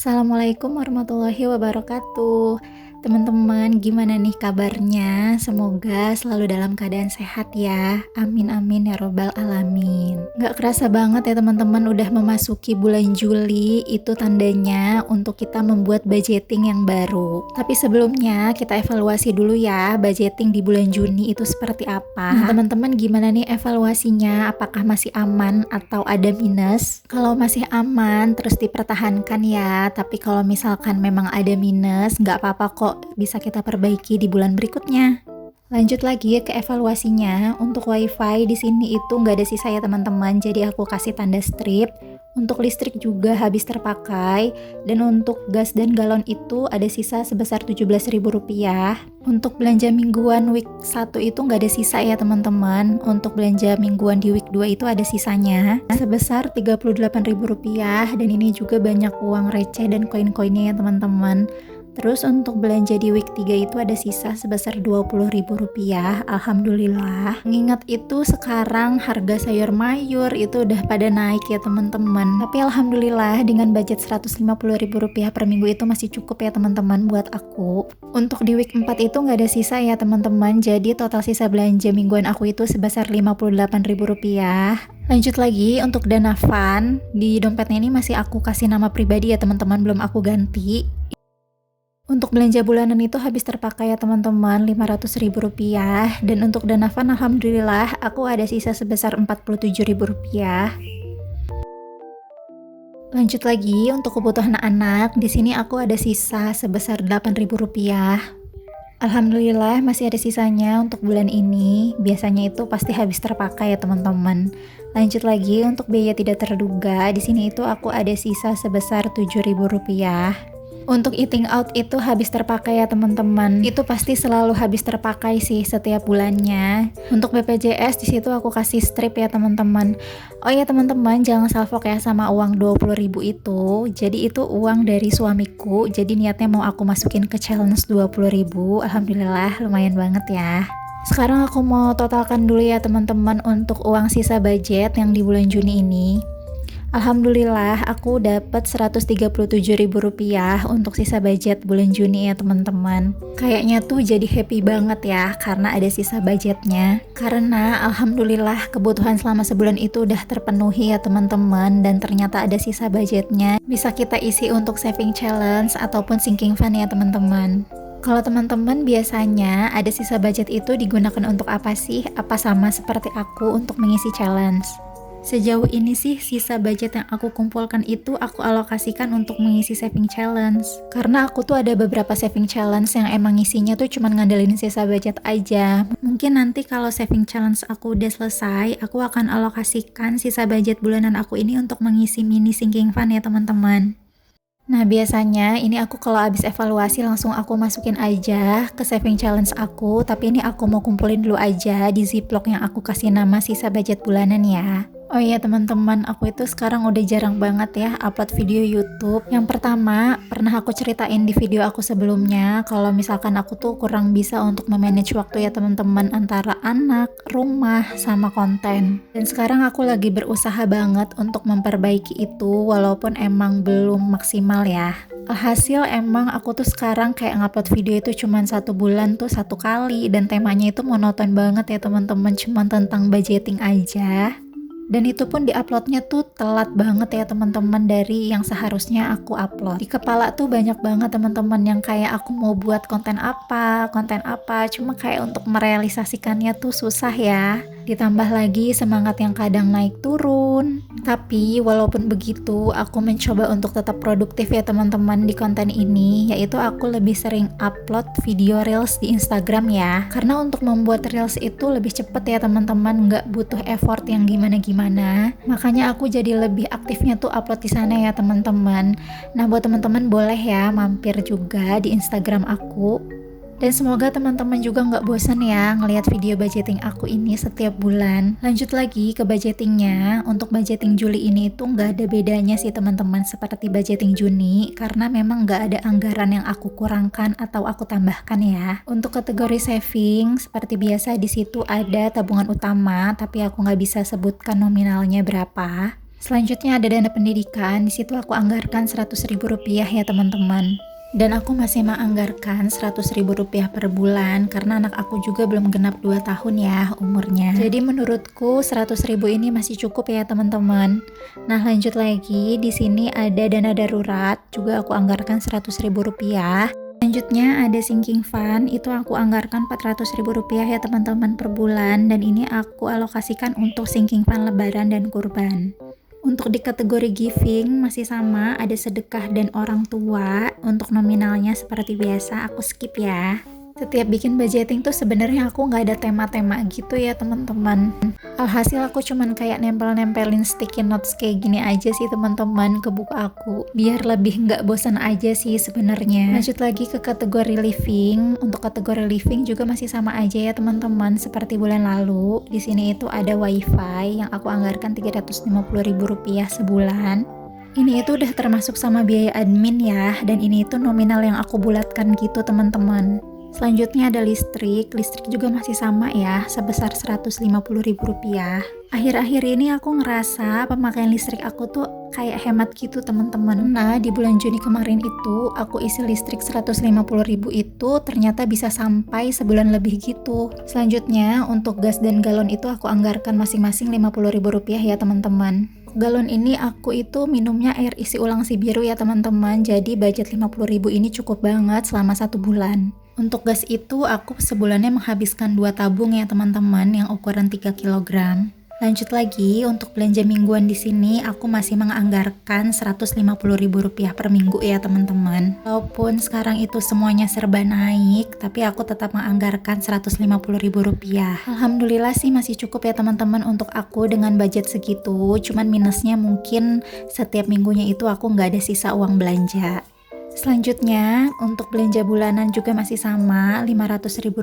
Assalamualaikum warahmatullahi wabarakatuh. Teman-teman, gimana nih kabarnya? Semoga selalu dalam keadaan sehat ya. Amin amin ya robbal alamin. Gak kerasa banget ya teman-teman, udah memasuki bulan Juli. Itu tandanya untuk kita membuat budgeting yang baru. Tapi sebelumnya kita evaluasi dulu ya, budgeting di bulan Juni itu seperti apa. Nah teman-teman, gimana nih evaluasinya? Apakah masih aman atau ada minus? Kalau masih aman terus dipertahankan ya. Tapi kalau misalkan memang ada minus, gak apa-apa kok, bisa kita perbaiki di bulan berikutnya. Lanjut lagi ke evaluasinya. Untuk wifi di sini itu nggak ada sisa ya teman-teman, jadi aku kasih tanda strip. Untuk listrik juga habis terpakai, dan untuk gas dan galon itu ada sisa sebesar Rp17.000. Untuk belanja mingguan week 1 itu nggak ada sisa ya teman-teman. Untuk belanja mingguan di week 2 itu ada sisanya sebesar Rp38.000, dan ini juga banyak uang receh dan koin-koinnya ya teman-teman. Terus untuk belanja di week 3 itu ada sisa sebesar Rp20.000. Alhamdulillah. Mengingat itu sekarang harga sayur mayur itu udah pada naik ya teman-teman. Tapi alhamdulillah dengan budget Rp150.000 per minggu itu masih cukup ya teman-teman buat aku. Untuk di week 4 itu nggak ada sisa ya teman-teman. Jadi total sisa belanja mingguan aku itu sebesar Rp58.000. Lanjut lagi untuk dana fun. Di dompetnya ini masih aku kasih nama pribadi ya teman-teman, belum aku ganti. Untuk belanja bulanan itu habis terpakai ya teman-teman, Rp500.000, dan untuk dana fun alhamdulillah aku ada sisa sebesar Rp47.000. Lanjut lagi untuk kebutuhan anak, di sini aku ada sisa sebesar Rp8.000. Alhamdulillah masih ada sisanya untuk bulan ini. Biasanya itu pasti habis terpakai ya teman-teman. Lanjut lagi untuk biaya tidak terduga, di sini itu aku ada sisa sebesar Rp7.000. Untuk eating out itu habis terpakai ya teman-teman. Itu pasti selalu habis terpakai sih setiap bulannya. Untuk BPJS di situ aku kasih strip ya teman-teman. Oh ya teman-teman, jangan salfok ya sama uang Rp20.000 itu. Jadi itu uang dari suamiku. Jadi niatnya mau aku masukin ke challenge Rp20.000. Alhamdulillah lumayan banget ya. Sekarang aku mau totalkan dulu ya teman-teman untuk uang sisa budget yang di bulan Juni ini. Alhamdulillah aku dapat Rp137.000 untuk sisa budget bulan Juni ya teman-teman. Kayaknya tuh jadi happy banget ya karena ada sisa budgetnya. Karena alhamdulillah kebutuhan selama sebulan itu udah terpenuhi ya teman-teman, dan ternyata ada sisa budgetnya. Bisa kita isi untuk saving challenge ataupun sinking fund ya teman-teman. Kalau teman-teman biasanya ada sisa budget itu digunakan untuk apa sih? Apa sama seperti aku untuk mengisi challenge? Sejauh ini sih sisa budget yang aku kumpulkan itu aku alokasikan untuk mengisi saving challenge. Karena aku tuh ada beberapa saving challenge yang emang isinya tuh cuma ngandelin sisa budget aja. Mungkin nanti kalau saving challenge aku udah selesai, aku akan alokasikan sisa budget bulanan aku ini untuk mengisi mini sinking fund ya teman-teman. Nah biasanya ini aku kalau habis evaluasi langsung aku masukin aja ke saving challenge aku. Tapi ini aku mau kumpulin dulu aja di ziplock yang aku kasih nama sisa budget bulanan ya. Oh iya teman-teman, aku itu sekarang udah jarang banget ya upload video YouTube. Yang pertama, pernah aku ceritain di video aku sebelumnya kalau misalkan aku tuh kurang bisa untuk memanage waktu ya teman-teman, antara anak, rumah, sama konten. Dan sekarang aku lagi berusaha banget untuk memperbaiki itu walaupun emang belum maksimal ya. Alhasil emang aku tuh sekarang kayak ngupload video itu cuman 1 bulan tuh 1 kali, dan temanya itu monoton banget ya teman-teman, cuman tentang budgeting aja. Dan itu pun diuploadnya tuh telat banget ya teman-teman dari yang seharusnya aku upload. Di kepala tuh banyak banget teman-teman yang kayak aku mau buat konten apa, cuma kayak untuk merealisasikannya tuh susah ya. Ditambah lagi semangat yang kadang naik turun. Tapi walaupun begitu, aku mencoba untuk tetap produktif ya teman-teman di konten ini, yaitu aku lebih sering upload video reels di Instagram ya. Karena untuk membuat reels itu lebih cepet ya teman-teman, nggak butuh effort yang gimana-gimana. Makanya aku jadi lebih aktifnya tuh upload di sana ya teman-teman. Nah buat teman-teman boleh ya mampir juga di Instagram aku. Dan semoga teman-teman juga nggak bosan ya ngelihat video budgeting aku ini setiap bulan. Lanjut lagi ke budgetingnya. Untuk budgeting Juli ini itu nggak ada bedanya sih teman-teman seperti budgeting Juni, karena memang nggak ada anggaran yang aku kurangkan atau aku tambahkan ya. Untuk kategori saving seperti biasa di situ ada tabungan utama, tapi aku nggak bisa sebutkan nominalnya berapa. Selanjutnya ada dana pendidikan, di situ aku anggarkan Rp100.000 ya teman-teman. Dan aku masih menganggarkan Rp100.000 per bulan karena anak aku juga belum genap 2 tahun ya umurnya. Jadi menurutku 100.000 ini masih cukup ya teman-teman. Nah lanjut lagi, di sini ada dana darurat, juga aku anggarkan Rp100.000. Selanjutnya ada sinking fund, itu aku anggarkan Rp400.000 ya teman-teman per bulan, dan ini aku alokasikan untuk sinking fund lebaran dan kurban. Untuk di kategori giving masih sama, ada sedekah dan orang tua. Untuk nominalnya seperti biasa aku skip ya. Setiap bikin budgeting tuh sebenarnya aku nggak ada tema-tema gitu ya teman-teman. Alhasil aku cuman kayak nempel-nempelin sticky notes kayak gini aja sih teman-teman ke buku aku, biar lebih nggak bosan aja sih sebenarnya. Lanjut lagi ke kategori living. Untuk kategori living juga masih sama aja ya teman-teman seperti bulan lalu. Di sini itu ada wifi yang aku anggarkan Rp350.000 sebulan. Ini itu udah termasuk sama biaya admin ya, dan ini itu nominal yang aku bulatkan gitu teman-teman. Selanjutnya ada listrik juga masih sama ya, sebesar Rp150.000. Akhir-akhir ini aku ngerasa pemakaian listrik aku tuh kayak hemat gitu teman-teman. Nah di bulan Juni kemarin itu aku isi listrik Rp150.000 itu ternyata bisa sampai sebulan lebih gitu. Selanjutnya untuk gas dan galon itu aku anggarkan masing-masing Rp50.000 ya teman-teman. Galon ini aku itu minumnya air isi ulang si biru ya teman-teman, jadi budget Rp50.000 ini cukup banget selama 1 bulan. Untuk gas itu aku sebulannya menghabiskan 2 tabung ya teman-teman yang ukuran 3 kg. Lanjut lagi, untuk belanja mingguan di sini aku masih menganggarkan Rp150.000 per minggu ya teman-teman. Walaupun sekarang itu semuanya serba naik, tapi aku tetap menganggarkan Rp150.000. Alhamdulillah sih masih cukup ya teman-teman untuk aku dengan budget segitu. Cuman minusnya mungkin setiap minggunya itu aku nggak ada sisa uang belanja. Selanjutnya untuk belanja bulanan juga masih sama Rp500.000.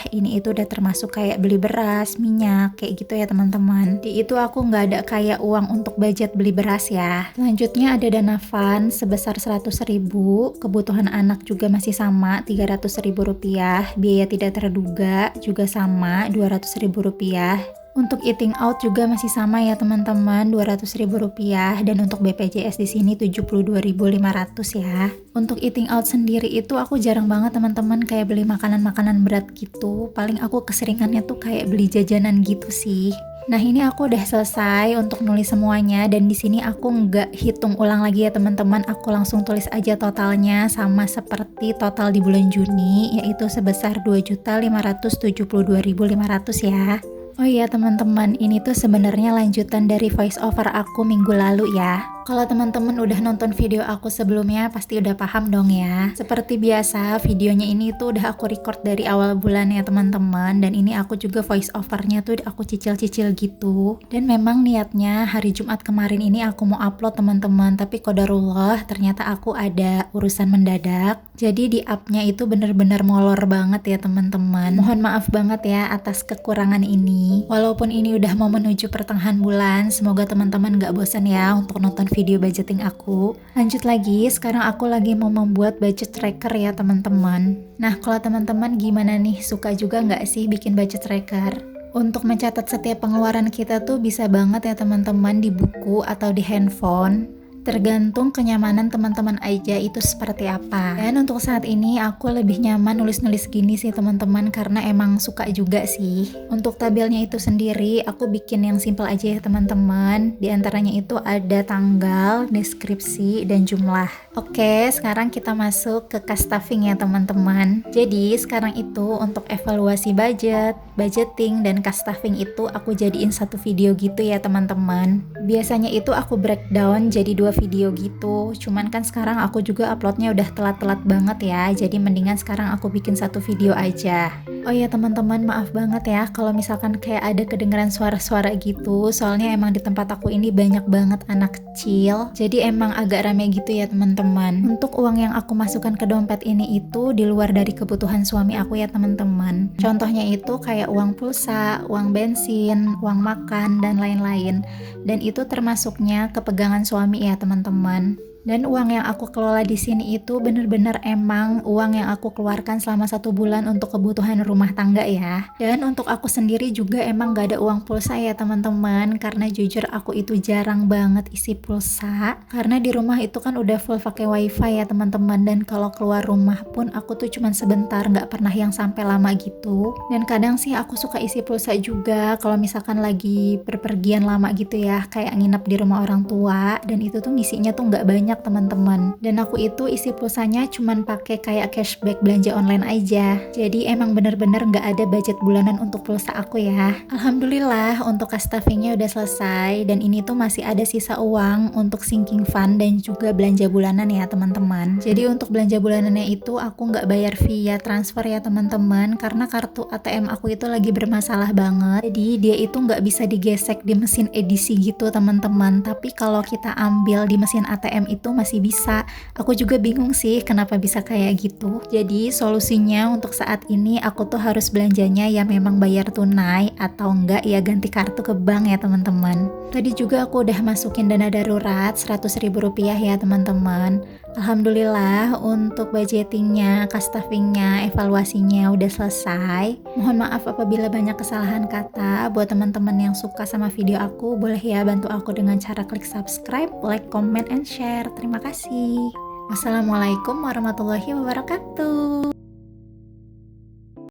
Ini itu udah termasuk kayak beli beras, minyak, kayak gitu ya teman-teman. Di itu aku nggak ada kayak uang untuk budget beli beras ya. Selanjutnya ada dana fund sebesar Rp100.000. Kebutuhan anak juga masih sama Rp300.000. Biaya tidak terduga juga sama Rp200.000. Untuk eating out juga masih sama ya teman-teman, Rp200.000, dan untuk BPJS di sini Rp72.500 ya. Untuk eating out sendiri itu aku jarang banget teman-teman kayak beli makanan-makanan berat gitu. Paling aku keseringannya tuh kayak beli jajanan gitu sih. Nah ini aku udah selesai untuk nulis semuanya, dan di sini aku nggak hitung ulang lagi ya teman-teman. Aku langsung tulis aja totalnya sama seperti total di bulan Juni, yaitu sebesar Rp2.572.500 ya. Oh iya teman-teman, ini tuh sebenarnya lanjutan dari voice over aku minggu lalu ya. Kalau teman-teman udah nonton video aku sebelumnya pasti udah paham dong ya. Seperti biasa, videonya ini tuh udah aku record dari awal bulan ya teman-teman, dan ini aku juga voice overnya tuh aku cicil-cicil gitu. Dan memang niatnya hari Jumat kemarin ini aku mau upload teman-teman, tapi qadarullah ternyata aku ada urusan mendadak. Jadi di upnya itu bener-bener molor banget ya teman-teman. Mohon maaf banget ya atas kekurangan ini. Walaupun ini udah mau menuju pertengahan bulan, semoga teman-teman gak bosan ya untuk nonton video budgeting aku. Lanjut lagi, sekarang aku lagi mau membuat budget tracker ya teman-teman. Nah kalau teman-teman gimana nih, suka juga nggak sih bikin budget tracker? Untuk mencatat setiap pengeluaran kita tuh bisa banget ya teman-teman di buku atau di handphone. Tergantung kenyamanan teman-teman aja itu seperti apa. Dan untuk saat ini aku lebih nyaman nulis-nulis gini sih teman-teman, karena emang suka juga sih. Untuk tabelnya itu sendiri aku bikin yang simple aja ya teman-teman. Di antaranya itu ada tanggal, deskripsi, dan jumlah. Oke, sekarang kita masuk ke cash stuffing ya teman-teman. Jadi sekarang itu untuk evaluasi budget, budgeting, dan cash stuffing itu aku jadiin satu video gitu ya teman-teman. Biasanya itu aku breakdown jadi 2 video gitu, cuman kan sekarang aku juga uploadnya udah telat-telat banget ya, jadi mendingan sekarang aku bikin satu video aja. Oh ya teman-teman, maaf banget ya kalau misalkan kayak ada kedengeran suara-suara gitu, soalnya emang di tempat aku ini banyak banget anak kecil, jadi emang agak rame gitu ya teman-teman. Untuk uang yang aku masukkan ke dompet ini itu di luar dari kebutuhan suami aku ya teman-teman. Contohnya itu kayak uang pulsa, uang bensin, uang makan, dan lain-lain. Dan itu termasuknya kepegangan suami ya teman-teman. Dan uang yang aku kelola di sini itu bener-bener emang uang yang aku keluarkan selama 1 bulan untuk kebutuhan rumah tangga ya. Dan untuk aku sendiri juga emang gak ada uang pulsa ya teman-teman, karena jujur aku itu jarang banget isi pulsa. Karena di rumah itu kan udah full pakai wifi ya teman-teman, dan kalau keluar rumah pun aku tuh cuman sebentar, gak pernah yang sampai lama gitu. Dan kadang sih aku suka isi pulsa juga kalau misalkan lagi berpergian lama gitu ya, kayak nginep di rumah orang tua, dan itu tuh ngisinya tuh nggak banyak teman-teman. Dan aku itu isi pulsanya cuman pakai kayak cashback belanja online aja. Jadi emang bener-bener nggak ada budget bulanan untuk pulsa aku ya. Alhamdulillah untuk cash stuffingnya udah selesai, dan ini tuh masih ada sisa uang untuk sinking fund dan juga belanja bulanan ya teman-teman. Jadi untuk belanja bulanannya itu aku nggak bayar via transfer ya teman-teman, karena kartu ATM aku itu lagi bermasalah banget. Jadi dia itu nggak bisa digesek di mesin edisi gitu teman-teman. Tapi kalau kita ambil di mesin ATM itu masih bisa. Aku juga bingung sih kenapa bisa kayak gitu. Jadi solusinya untuk saat ini aku tuh harus belanjanya ya memang bayar tunai, atau enggak ya ganti kartu ke bank ya teman-teman. Tadi juga aku udah masukin dana darurat 100.000 rupiah ya teman-teman. Alhamdulillah untuk budgetingnya, cash stuffingnya, evaluasinya udah selesai. Mohon maaf apabila banyak kesalahan kata. Buat teman-teman yang suka sama video aku, boleh ya bantu aku dengan cara klik subscribe, like, comment, and share. Terima kasih. Wassalamualaikum warahmatullahi wabarakatuh.